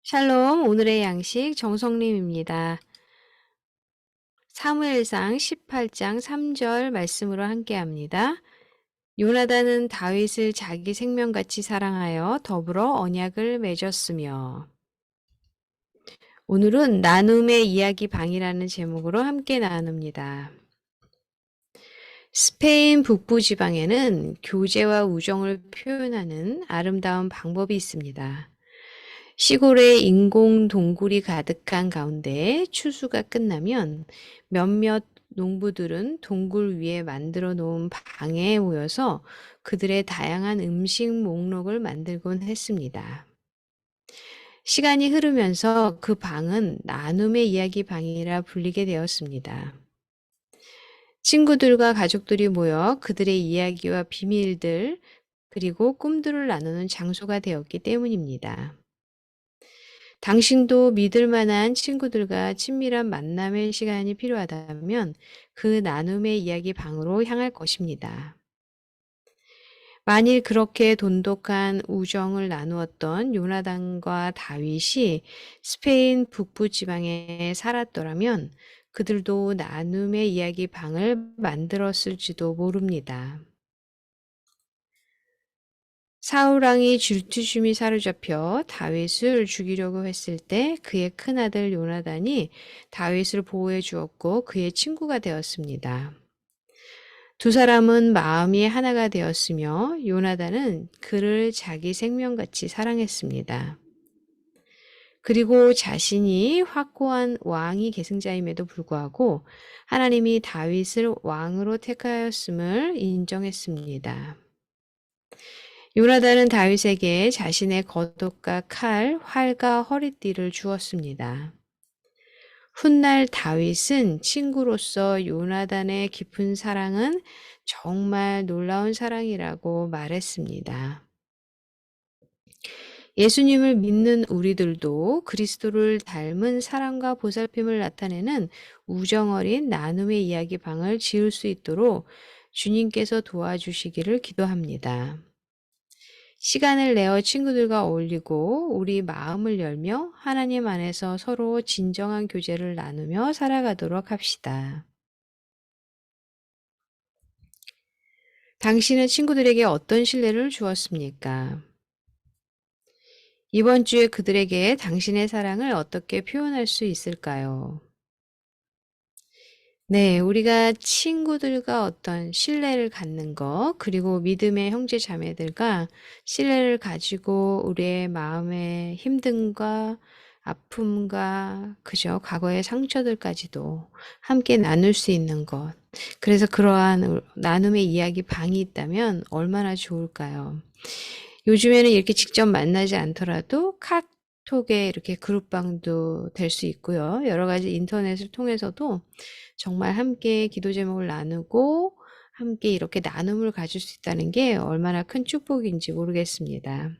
샬롬, 오늘의 양식 정성림입니다. 사무엘상 18장 3절 말씀으로 함께합니다. 요나단은 다윗을 자기 생명같이 사랑하여 더불어 언약을 맺었으며. 오늘은 나눔의 이야기 방이라는 제목으로 함께 나눕니다. 스페인 북부 지방에는 교제와 우정을 표현하는 아름다운 방법이 있습니다. 시골에 인공 동굴이 가득한 가운데 추수가 끝나면 몇몇 농부들은 동굴 위에 만들어 놓은 방에 모여서 그들의 다양한 음식 목록을 만들곤 했습니다. 시간이 흐르면서 그 방은 나눔의 이야기 방이라 불리게 되었습니다. 친구들과 가족들이 모여 그들의 이야기와 비밀들, 그리고 꿈들을 나누는 장소가 되었기 때문입니다. 당신도 믿을 만한 친구들과 친밀한 만남의 시간이 필요하다면 그 나눔의 이야기 방으로 향할 것입니다. 만일 그렇게 돈독한 우정을 나누었던 요나단과 다윗이 스페인 북부 지방에 살았더라면 그들도 나눔의 이야기 방을 만들었을지도 모릅니다. 사울 왕이 질투심이 사로잡혀 다윗을 죽이려고 했을 때 그의 큰아들 요나단이 다윗을 보호해 주었고 그의 친구가 되었습니다. 두 사람은 마음이 하나가 되었으며 요나단은 그를 자기 생명같이 사랑했습니다. 그리고 자신이 확고한 왕이 계승자임에도 불구하고 하나님이 다윗을 왕으로 택하였음을 인정했습니다. 요나단은 다윗에게 자신의 겉옷과 칼, 활과 허리띠를 주었습니다. 훗날 다윗은 친구로서 요나단의 깊은 사랑은 정말 놀라운 사랑이라고 말했습니다. 예수님을 믿는 우리들도 그리스도를 닮은 사랑과 보살핌을 나타내는 우정어린 나눔의 이야기 방을 지을 수 있도록 주님께서 도와주시기를 기도합니다. 시간을 내어 친구들과 어울리고 우리 마음을 열며 하나님 안에서 서로 진정한 교제를 나누며 살아가도록 합시다. 당신은 친구들에게 어떤 신뢰를 주었습니까? 이번 주에 그들에게 당신의 사랑을 어떻게 표현할 수 있을까요? 네, 우리가 친구들과 어떤 신뢰를 갖는 것, 그리고 믿음의 형제 자매들과 신뢰를 가지고 우리의 마음의 힘듦과 아픔과 그저 과거의 상처들까지도 함께 나눌 수 있는 것. 그래서 그러한 나눔의 이야기 방이 있다면 얼마나 좋을까요? 요즘에는 이렇게 직접 만나지 않더라도 카톡에 이렇게 그룹방도 될 수 있고요. 여러 가지 인터넷을 통해서도 정말 함께 기도 제목을 나누고 함께 이렇게 나눔을 가질 수 있다는 게 얼마나 큰 축복인지 모르겠습니다.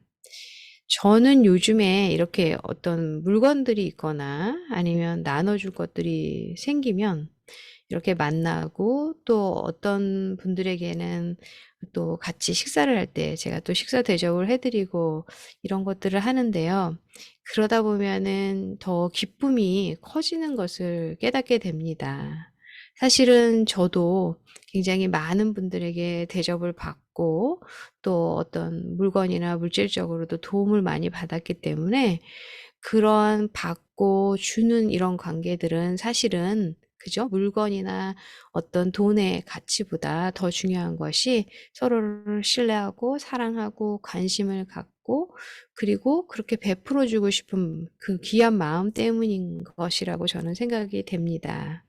저는 요즘에 이렇게 어떤 물건들이 있거나 아니면 나눠줄 것들이 생기면 이렇게 만나고 또 어떤 분들에게는 또 같이 식사를 할 때 제가 또 식사 대접을 해드리고 이런 것들을 하는데요. 그러다 보면은 더 기쁨이 커지는 것을 깨닫게 됩니다. 사실은 저도 굉장히 많은 분들에게 대접을 받고 또 어떤 물건이나 물질적으로도 도움을 많이 받았기 때문에 그런 받고 주는 이런 관계들은 사실은 그죠? 물건이나 어떤 돈의 가치보다 더 중요한 것이 서로를 신뢰하고 사랑하고 관심을 갖고 그리고 그렇게 베풀어 주고 싶은 그 귀한 마음 때문인 것이라고 저는 생각이 됩니다.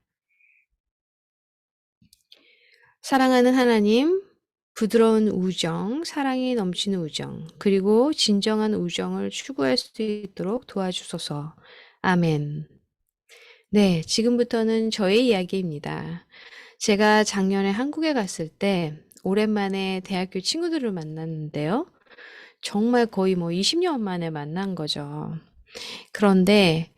사랑하는 하나님, 부드러운 우정, 사랑이 넘치는 우정, 그리고 진정한 우정을 추구할 수 있도록 도와주소서. 아멘. 네, 지금부터는 저의 이야기입니다. 제가 작년에 한국에 갔을 때 오랜만에 대학교 친구들을 만났는데요. 정말 거의 뭐 20년 만에 만난 거죠. 그런데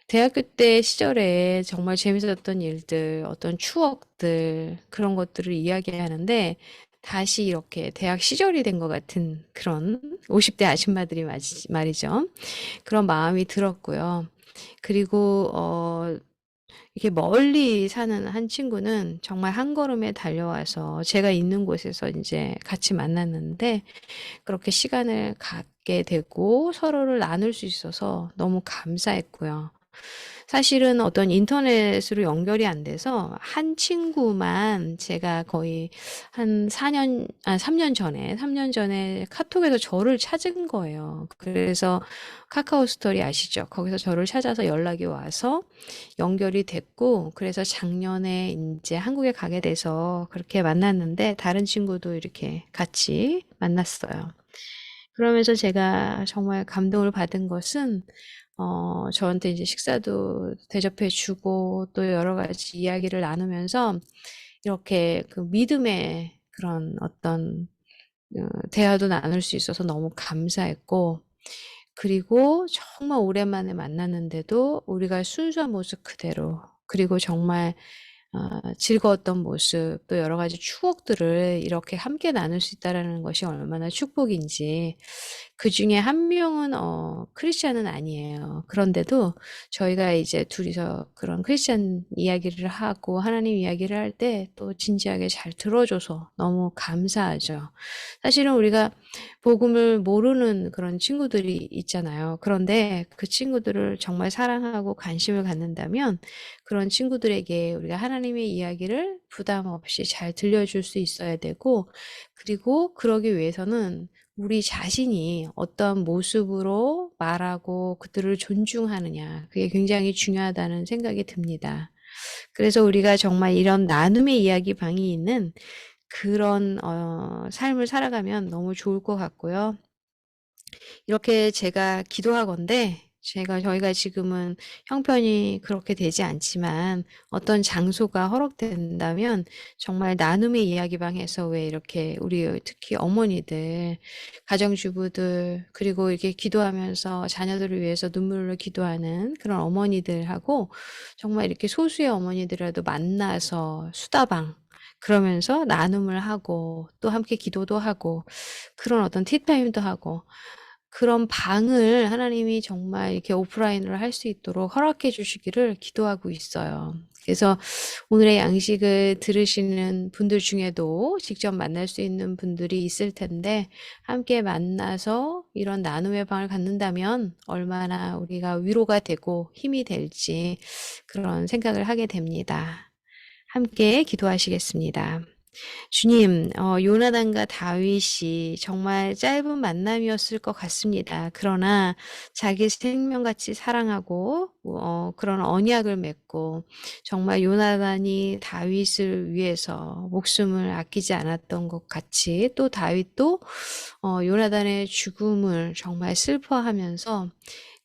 대학교 때 시절에 정말 재밌었던 일들, 어떤 추억들, 그런 것들을 이야기하는데 다시 이렇게 대학 시절이 된 것 같은 그런 50대 아줌마들이 말이죠. 그런 마음이 들었고요. 그리고 이렇게 멀리 사는 한 친구는 정말 한 걸음에 달려와서 제가 있는 곳에서 이제 같이 만났는데 그렇게 시간을 갖게 되고 서로를 나눌 수 있어서 너무 감사했고요. 사실은 어떤 인터넷으로 연결이 안 돼서 한 친구만 제가 거의 한 3년 전에 카톡에서 저를 찾은 거예요. 그래서 카카오 스토리 아시죠? 거기서 저를 찾아서 연락이 와서 연결이 됐고, 그래서 작년에 이제 한국에 가게 돼서 그렇게 만났는데, 다른 친구도 이렇게 같이 만났어요. 그러면서 제가 정말 감동을 받은 것은, 저한테 이제 식사도 대접해 주고, 또 여러 가지 이야기를 나누면서, 이렇게 그 믿음의 그런 어떤, 대화도 나눌 수 있어서 너무 감사했고, 그리고 정말 오랜만에 만났는데도 우리가 순수한 모습 그대로, 그리고 정말 즐거웠던 모습, 또 여러 가지 추억들을 이렇게 함께 나눌 수 있다라는 것이 얼마나 축복인지. 그 중에 한 명은 크리스찬은 아니에요. 그런데도 저희가 이제 둘이서 그런 크리스찬 이야기를 하고 하나님 이야기를 할 때 또 진지하게 잘 들어줘서 너무 감사하죠. 사실은 우리가 복음을 모르는 그런 친구들이 있잖아요. 그런데 그 친구들을 정말 사랑하고 관심을 갖는다면 그런 친구들에게 우리가 하나님의 이야기를 부담 없이 잘 들려줄 수 있어야 되고, 그리고 그러기 위해서는 우리 자신이 어떤 모습으로 말하고 그들을 존중하느냐, 그게 굉장히 중요하다는 생각이 듭니다. 그래서 우리가 정말 이런 나눔의 이야기 방이 있는 그런 삶을 살아가면 너무 좋을 것 같고요. 이렇게 제가 기도하건대 저희가 지금은 형편이 그렇게 되지 않지만 어떤 장소가 허락된다면 정말 나눔의 이야기방에서 왜 이렇게 우리 특히 어머니들, 가정주부들, 그리고 이렇게 기도하면서 자녀들을 위해서 눈물로 기도하는 그런 어머니들하고 정말 이렇게 소수의 어머니들이라도 만나서 수다방 그러면서 나눔을 하고 또 함께 기도도 하고 그런 어떤 티타임도 하고 그런 방을 하나님이 정말 이렇게 오프라인으로 할 수 있도록 허락해 주시기를 기도하고 있어요. 그래서 오늘의 양식을 들으시는 분들 중에도 직접 만날 수 있는 분들이 있을 텐데 함께 만나서 이런 나눔의 방을 갖는다면 얼마나 우리가 위로가 되고 힘이 될지 그런 생각을 하게 됩니다. 함께 기도하시겠습니다. 주님, 요나단과 다윗이 정말 짧은 만남이었을 것 같습니다. 그러나 자기 생명같이 사랑하고 그런 언약을 맺고 정말 요나단이 다윗을 위해서 목숨을 아끼지 않았던 것 같이 또 다윗도 요나단의 죽음을 정말 슬퍼하면서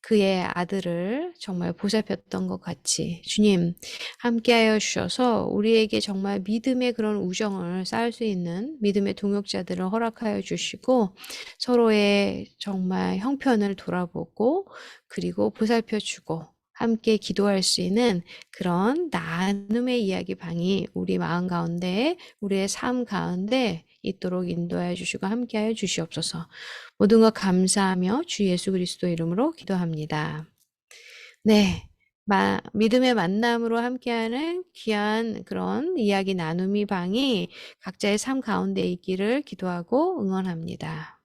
그의 아들을 정말 보살폈던 것 같이 주님 함께하여 주셔서 우리에게 정말 믿음의 그런 우정을 쌓을 수 있는 믿음의 동역자들을 허락하여 주시고 서로의 정말 형편을 돌아보고 그리고 보살펴주고 함께 기도할 수 있는 그런 나눔의 이야기 방이 우리 마음 가운데 우리의 삶 가운데 있도록 인도하여 주시고 함께하여 주시옵소서. 모든 것 감사하며 주 예수 그리스도 이름으로 기도합니다. 네. 믿음의 만남으로 함께하는 귀한 그런 이야기 나눔이 방이 각자의 삶 가운데 있기를 기도하고 응원합니다.